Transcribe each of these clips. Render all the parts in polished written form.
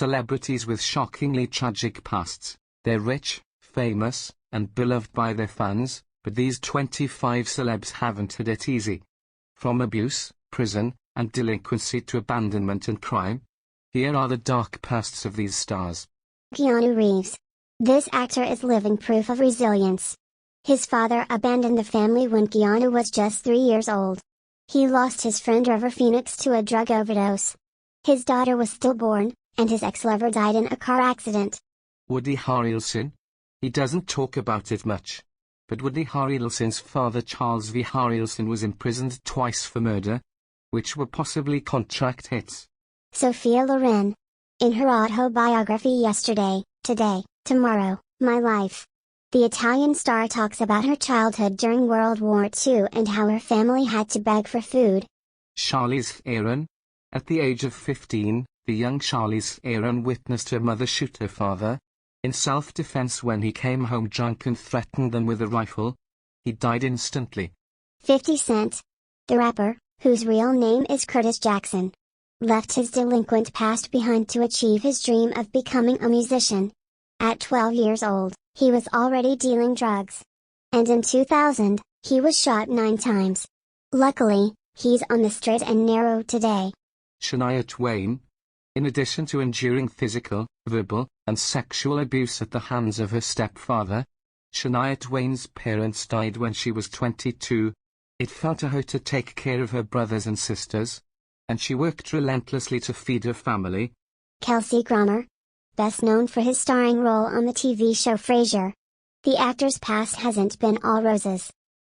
celebrities with shockingly tragic pasts. They're rich, famous, and beloved by their fans, but these 25 celebs haven't had it easy. From abuse, prison, and delinquency to abandonment and crime. Here are the dark pasts of these stars. Keanu Reeves. This actor is living proof of resilience. His father abandoned the family when Keanu was just 3 years old. He lost his friend River Phoenix to a drug overdose. His daughter was stillborn, and his ex-lover died in a car accident. Woody Harrelson? He doesn't talk about it much. But Woody Harrelson's father Charles V. Harrelson was imprisoned twice for murder, which were possibly contract hits. Sophia Loren. In her autobiography Yesterday, Today, Tomorrow, My Life, the Italian star talks about her childhood during World War II and how her family had to beg for food. Charlize Theron. At the age of 15, the young Charlize Theron witnessed her mother shoot her father in self-defense when he came home drunk and threatened them with a rifle. He died instantly. 50 Cent. The rapper, whose real name is Curtis Jackson, left his delinquent past behind to achieve his dream of becoming a musician. At 12 years old, he was already dealing drugs. And in 2000, he was shot 9 times. Luckily, he's on the straight and narrow today. Shania Twain. In addition to enduring physical, verbal, and sexual abuse at the hands of her stepfather, Shania Twain's parents died when she was 22. It fell to her to take care of her brothers and sisters, and she worked relentlessly to feed her family. Kelsey Grammer. Best known for his starring role on the TV show Frasier. The actor's past hasn't been all roses.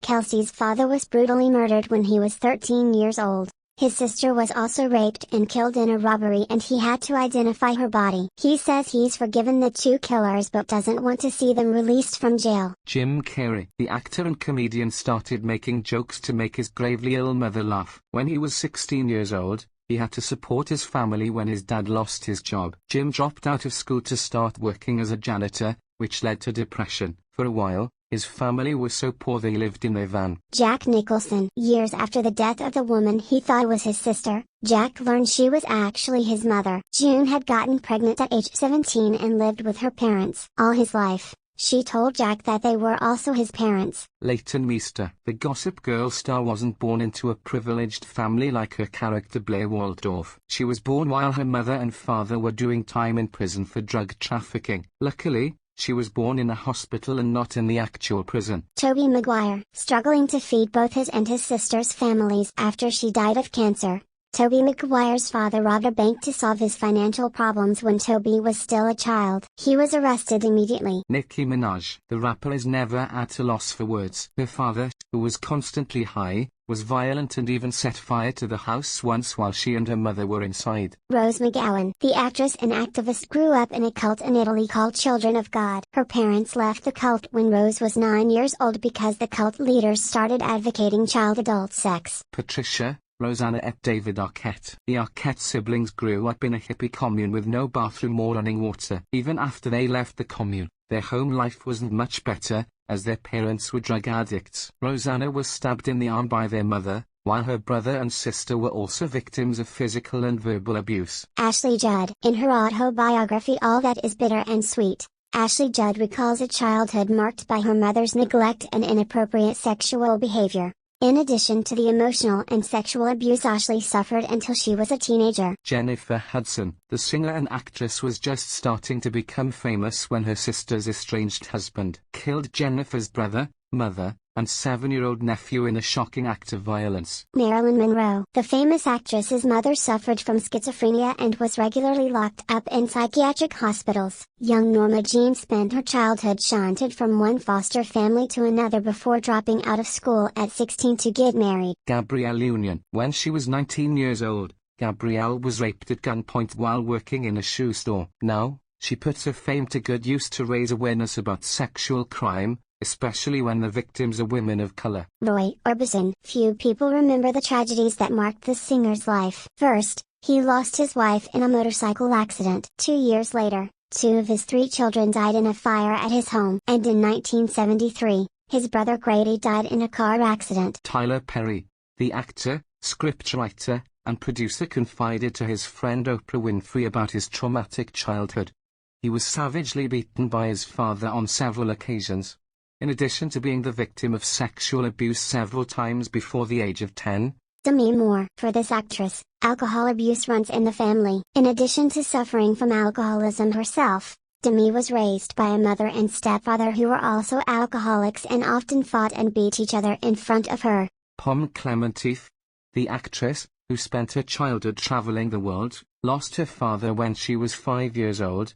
Kelsey's father was brutally murdered when he was 13 years old. His sister was also raped and killed in a robbery and he had to identify her body. He says he's forgiven the 2 killers but doesn't want to see them released from jail. Jim Carrey. The actor and comedian started making jokes to make his gravely ill mother laugh. When he was 16 years old, he had to support his family when his dad lost his job. Jim dropped out of school to start working as a janitor, which led to depression. For a while, his family was so poor they lived in their van. Jack Nicholson. Years after the death of the woman he thought was his sister, Jack learned she was actually his mother. June had gotten pregnant at age 17 and lived with her parents all his life. She told Jack that they were also his parents. Leighton Meester. The Gossip Girl star wasn't born into a privileged family like her character Blair Waldorf. She was born while her mother and father were doing time in prison for drug trafficking. Luckily, she was born in a hospital and not in the actual prison. Tobey Maguire. Struggling to feed both his and his sister's families after she died of cancer, Tobey Maguire's father robbed a bank to solve his financial problems when Tobey was still a child. He was arrested immediately. Nicki Minaj. The rapper is never at a loss for words. Her father, who was constantly high, was violent and even set fire to the house once while she and her mother were inside. Rose McGowan. The actress and activist grew up in a cult in Italy called Children of God. Her parents left the cult when Rose was 9 years old because the cult leaders started advocating child-adult sex. Patricia, Rosanna et David Arquette. The Arquette siblings grew up in a hippie commune with no bathroom or running water. Even after they left the commune, their home life wasn't much better, as their parents were drug addicts. Rosanna was stabbed in the arm by their mother, while her brother and sister were also victims of physical and verbal abuse. Ashley Judd. In her autobiography All That Is Bitter and Sweet, Ashley Judd recalls a childhood marked by her mother's neglect and inappropriate sexual behavior. In addition to the emotional and sexual abuse Ashley suffered until she was a teenager. Jennifer Hudson. The singer and actress was just starting to become famous when her sister's estranged husband killed Jennifer's brother, mother, and 7-year-old nephew in a shocking act of violence. Marilyn Monroe. The famous actress's mother suffered from schizophrenia and was regularly locked up in psychiatric hospitals. Young Norma Jean spent her childhood shunted from one foster family to another before dropping out of school at 16 to get married. Gabrielle Union. When she was 19 years old, Gabrielle was raped at gunpoint while working in a shoe store. Now, she puts her fame to good use to raise awareness about sexual crime, especially when the victims are women of color. Roy Orbison. Few people remember the tragedies that marked the singer's life. First, he lost his wife in a motorcycle accident. 2 years later, 2 of his 3 children died in a fire at his home. And in 1973, his brother Grady died in a car accident. Tyler Perry. The actor, scriptwriter, and producer confided to his friend Oprah Winfrey about his traumatic childhood. He was savagely beaten by his father on several occasions, in addition to being the victim of sexual abuse several times before the age of 10. Demi Moore. For this actress, alcohol abuse runs in the family. In addition to suffering from alcoholism herself, Demi was raised by a mother and stepfather who were also alcoholics and often fought and beat each other in front of her. Pom Klementieff, the actress, who spent her childhood traveling the world, lost her father when she was 5 years old.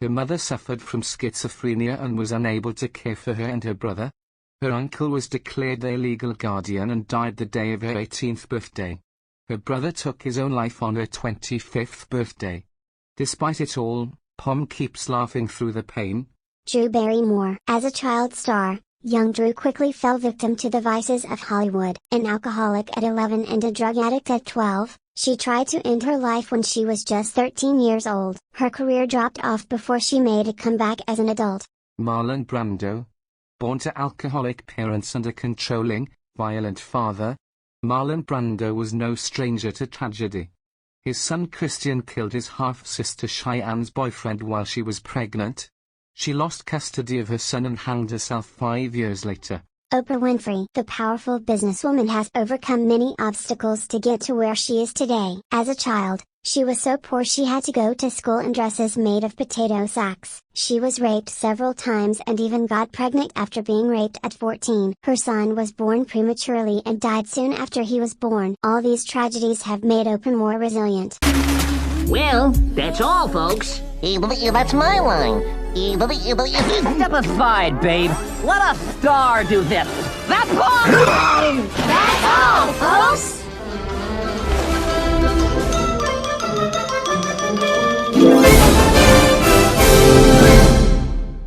Her mother suffered from schizophrenia and was unable to care for her and her brother. Her uncle was declared their legal guardian and died the day of her 18th birthday. Her brother took his own life on her 25th birthday. Despite it all, Pom keeps laughing through the pain. Drew Barrymore. As a child star, young Drew quickly fell victim to the vices of Hollywood. An alcoholic at 11 and a drug addict at 12, she tried to end her life when she was just 13 years old. Her career dropped off before she made a comeback as an adult. Marlon Brando. Born to alcoholic parents and a controlling, violent father, Marlon Brando was no stranger to tragedy. His son Christian killed his half-sister Cheyenne's boyfriend while she was pregnant. She lost custody of her son and hanged herself 5 years later. Oprah Winfrey. The powerful businesswoman has overcome many obstacles to get to where she is today. As a child, she was so poor she had to go to school in dresses made of potato sacks. She was raped several times and even got pregnant after being raped at 14. Her son was born prematurely and died soon after he was born. All these tragedies have made Oprah more resilient. Well, that's all, folks. That's my line. Step aside, babe. Let a star do this. That's all! That's all, folks!